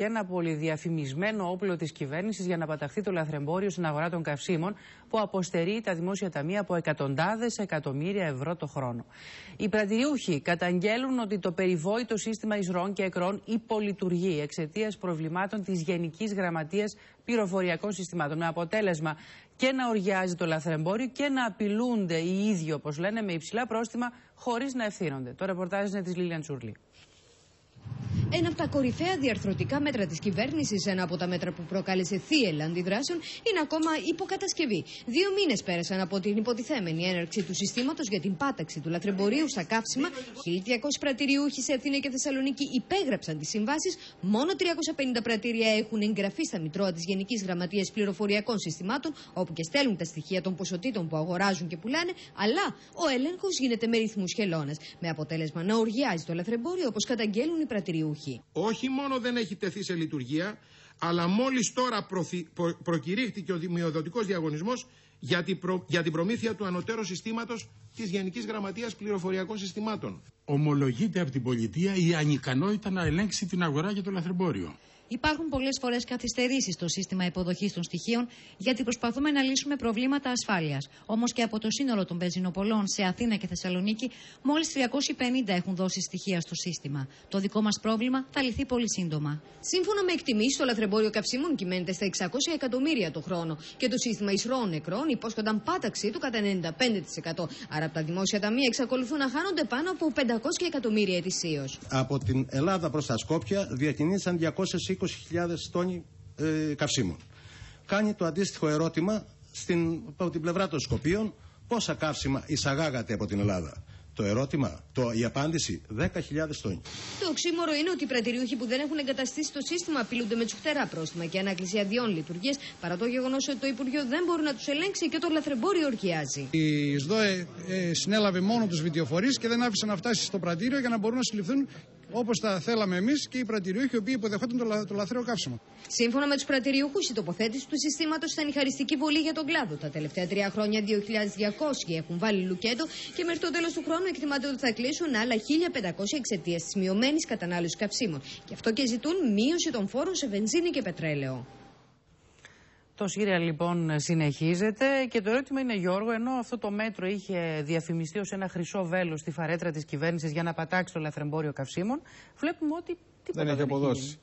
Ένα πολυδιαφημισμένο όπλο της κυβέρνησης για να παταχθεί το λαθρεμπόριο στην αγορά των καυσίμων που αποστερεί τα δημόσια ταμεία από εκατοντάδες εκατομμύρια ευρώ το χρόνο. Οι πρατηριούχοι καταγγέλουν ότι το περιβόητο σύστημα εισρών και εκρών υπολειτουργεί εξαιτίας προβλημάτων της Γενικής Γραμματείας Πληροφοριακών Συστημάτων. Με αποτέλεσμα και να οργιάζει το λαθρεμπόριο και να απειλούνται οι ίδιοι, όπως λένε, με υψηλά πρόστιμα χωρίς να ευθύνονται. Το ρεπορτάζ είναι της Λίλιαν Τσουρλή. Ένα από τα κορυφαία διαρθρωτικά μέτρα της κυβέρνησης, ένα από τα μέτρα που προκάλεσε θύελλα αντιδράσεων, είναι ακόμα υποκατασκευή. 2 μήνες πέρασαν από την υποτιθέμενη έναρξη του συστήματος για την πάταξη του λαθρεμπορίου στα καύσιμα. 1.200 πρατηριούχοι σε Αθήνα και Θεσσαλονίκη υπέγραψαν τις συμβάσεις. Μόνο 350 πρατήρια έχουν εγγραφεί στα Μητρώα της Γενικής Γραμματείας Πληροφοριακών Συστημάτων, όπου και στέλνουν τα στοιχεία των ποσοτήτων που αγοράζουν και πουλάνε. Αλλά ο έλεγχος γίνεται με ρυθμούς χελώνας. Με αποτέλεσμα να οργιάζει το λαθρεμπόριο, όπως καταγγέλνουν οι πρατηριούχοι. Όχι μόνο δεν έχει τεθεί σε λειτουργία, αλλά μόλις τώρα προκηρύχθηκε ο μειοδοτικός διαγωνισμός για την προμήθεια του ανωτέρου συστήματος της Γενικής Γραμματείας Πληροφοριακών Συστημάτων. Ομολογείται από την πολιτεία η ανικανότητα να ελέγξει την αγορά για το λαθρεμπόριο. Υπάρχουν πολλές φορές καθυστερήσεις στο σύστημα υποδοχής των στοιχείων, γιατί προσπαθούμε να λύσουμε προβλήματα ασφάλειας. Όμως και από το σύνολο των μπενζινοπολών σε Αθήνα και Θεσσαλονίκη, μόλις 350 έχουν δώσει στοιχεία στο σύστημα. Το δικό μας πρόβλημα θα λυθεί πολύ σύντομα. Σύμφωνα με εκτιμήσεις, το λαθρεμπόριο καυσίμων κυμαίνεται στα 600 εκατομμύρια το χρόνο και το σύστημα εισρών νεκρών υπόσχονταν πάταξή του κατά 95%. Άρα από τα δημόσια ταμεία εξακολουθούν να χάνονται πάνω από 500 εκατομμύρια ετησίως. Από την Ελλάδα προς τα Σκόπια διακινήθησαν 220.000 τόνοι καυσίμων. Κάνει το αντίστοιχο ερώτημα από την πλευρά των Σκοπίων, πόσα καύσιμα εισαγάγατε από την Ελλάδα. Το ερώτημα, η απάντηση, 10.000 τόνοι. Το οξύμορο είναι ότι οι πρατηριούχοι που δεν έχουν εγκαταστήσει το σύστημα απειλούνται με τσουχτερά πρόστιμα και ανάκληση αδειών λειτουργίας, παρά το γεγονός ότι το Υπουργείο δεν μπορεί να τους ελέγξει και το λαθρεμπόριο οργιάζει. Η ΣΔΟΕ συνέλαβε μόνο τους βιτιοφορείς και δεν άφησε να φτάσει στο πρατήριο για να μπορούν να συλληφθούν όπως τα θέλαμε εμείς και οι πρατηριούχοι οι οποίοι υποδεχόταν το λαθρέο καύσιμο. Σύμφωνα με τους πρατηριούχους, η τοποθέτηση του συστήματος ήταν η χαριστική βολή για τον κλάδο. Τα τελευταία 3 χρόνια 2.200 έχουν βάλει λουκέτο και μέχρι το τέλος του χρόνου εκτιμάται ότι θα κλείσουν άλλα 1.500 εξαιτίας της μειωμένης κατανάλωσης καυσίμων. Γι' αυτό και ζητούν μείωση των φόρων σε βενζίνη και πετρέλαιο. Το ΣΥΡΙΑ λοιπόν συνεχίζεται και το ερώτημα είναι, Γιώργο, ενώ αυτό το μέτρο είχε διαφημιστεί ως ένα χρυσό βέλος στη φαρέτρα της κυβέρνησης για να πατάξει το λαθρεμπόριο καυσίμων, βλέπουμε ότι τίποτα δεν έχει αποδώσει.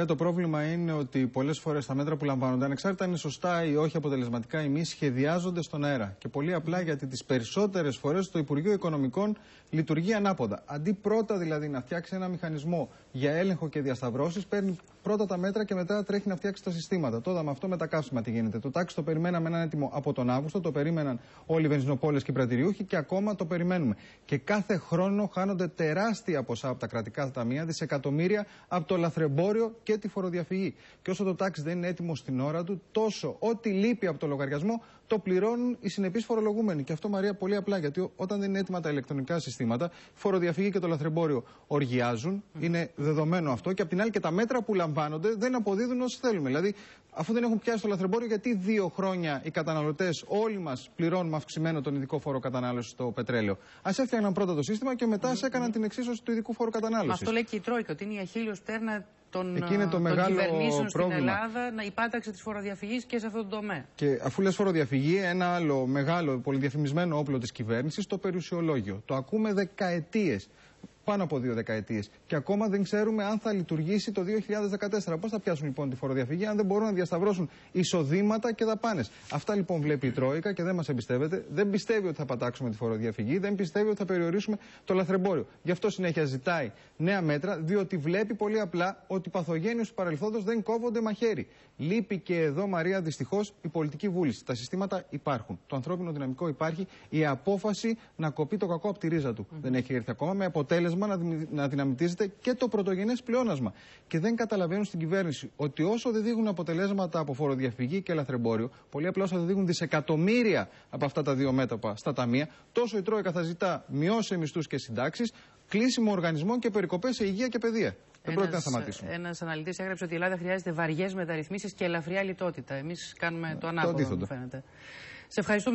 Το πρόβλημα είναι ότι πολλές φορές τα μέτρα που λαμβάνονται, ανεξάρτητα αν είναι σωστά ή όχι αποτελεσματικά ή μη, σχεδιάζονται στον αέρα. Και πολύ απλά γιατί τις περισσότερες φορές το Υπουργείο Οικονομικών λειτουργεί ανάποδα. Αντί πρώτα δηλαδή να φτιάξει ένα μηχανισμό για έλεγχο και διασταυρώσεις, παίρνει πρώτα τα μέτρα και μετά τρέχει να φτιάξει τα συστήματα. Τώρα με αυτό με τα καύσιμα τι γίνεται. Το τάξη το περιμέναμε να είναι έτοιμο από τον Αύγουστο, το περίμεναν όλοι οι βενζινοπόλες και οι πρατηριούχοι και ακόμα το περιμένουμε. Και κάθε χρόνο χάνονται τεράστια ποσά από τα κρατικά ταμεία, δισεκατομμύρια από το λαθρεμπόριο και τη φοροδιαφυγή. Και όσο το τάξη δεν είναι έτοιμο στην ώρα του, τόσο ό,τι λείπει από το λογαριασμό το πληρώνουν οι συνεπείς φορολογούμενοι. Και αυτό, Μαρία, πολύ απλά, γιατί όταν δεν είναι έτοιμα τα ηλεκτρονικά συστήματα, φοροδιαφυγή και το λαθρεμπόριο οργιάζουν. Είναι δεδομένο αυτό. Και απ' την άλλη και τα μέτρα που λαμβάνονται δεν αποδίδουν όσο θέλουμε. Δηλαδή, αφού δεν έχουν πιάσει το λαθρεμπόριο, γιατί 2 χρόνια οι καταναλωτές όλοι μας πληρώνουμε αυξημένο τον ειδικό φόρο κατανάλωσης στο πετρέλαιο. Ας έφτιαχναν πρώτα το σύστημα και μετά έκαναν την εξίσωση του ειδικού φόρου κατανάλωσης. Αυτό λέει και η Τρόικα, ότι είναι η αχίλλειος πτέρνα των πρόβλημα κυβερνήσεων στην Ελλάδα, η πάταξη της φοροδιαφυγής και σε αυτό το τομέα. Και αφού λες φοροδιαφυγή, ένα άλλο μεγάλο πολυδιαφημισμένο όπλο της κυβέρνησης, το περιουσιολόγιο. Το ακούμε δεκαετίες. Πάνω από 2 δεκαετίες. Και ακόμα δεν ξέρουμε αν θα λειτουργήσει το 2014. Πώς θα πιάσουν λοιπόν τη φοροδιαφυγή, αν δεν μπορούν να διασταυρώσουν εισοδήματα και δαπάνες. Αυτά λοιπόν βλέπει η Τρόικα και δεν μας εμπιστεύεται. Δεν πιστεύει ότι θα πατάξουμε τη φοροδιαφυγή, δεν πιστεύει ότι θα περιορίσουμε το λαθρεμπόριο. Γι' αυτό συνέχεια ζητάει νέα μέτρα, διότι βλέπει πολύ απλά ότι οι παθογένειες του παρελθόντος δεν κόβονται μαχαίρι. Λείπει και εδώ, Μαρία, δυστυχώς, η πολιτική βούληση. Τα συστήματα υπάρχουν. Το ανθρώπινο δυναμικό υπάρχει. Η απόφαση να κοπεί το κακό από τη ρίζα του δεν έχει έρθει ακόμα, με αποτέλεσμα να δυναμητίζεται και το πρωτογενές πλεόνασμα. Και δεν καταλαβαίνουν στην κυβέρνηση ότι όσο δεν δείχνουν αποτελέσματα από φοροδιαφυγή και λαθρεμπόριο, πολύ απλά όσο δεν δείχνουν δισεκατομμύρια από αυτά τα 2 μέτωπα στα ταμεία, τόσο η Τρόικα θα ζητά μειώσει μισθούς και συντάξεις, κλείσιμο οργανισμών και περικοπές σε υγεία και παιδεία. Δεν πρόκειται να σταματήσουμε. Ένας αναλυτής έγραψε ότι η Ελλάδα χρειάζεται βαριές μεταρρυθμίσεις και ελαφριά λιτότητα. Εμείς κάνουμε το ανάποδο, μου φαίνεται. Σε ευχαριστούμε.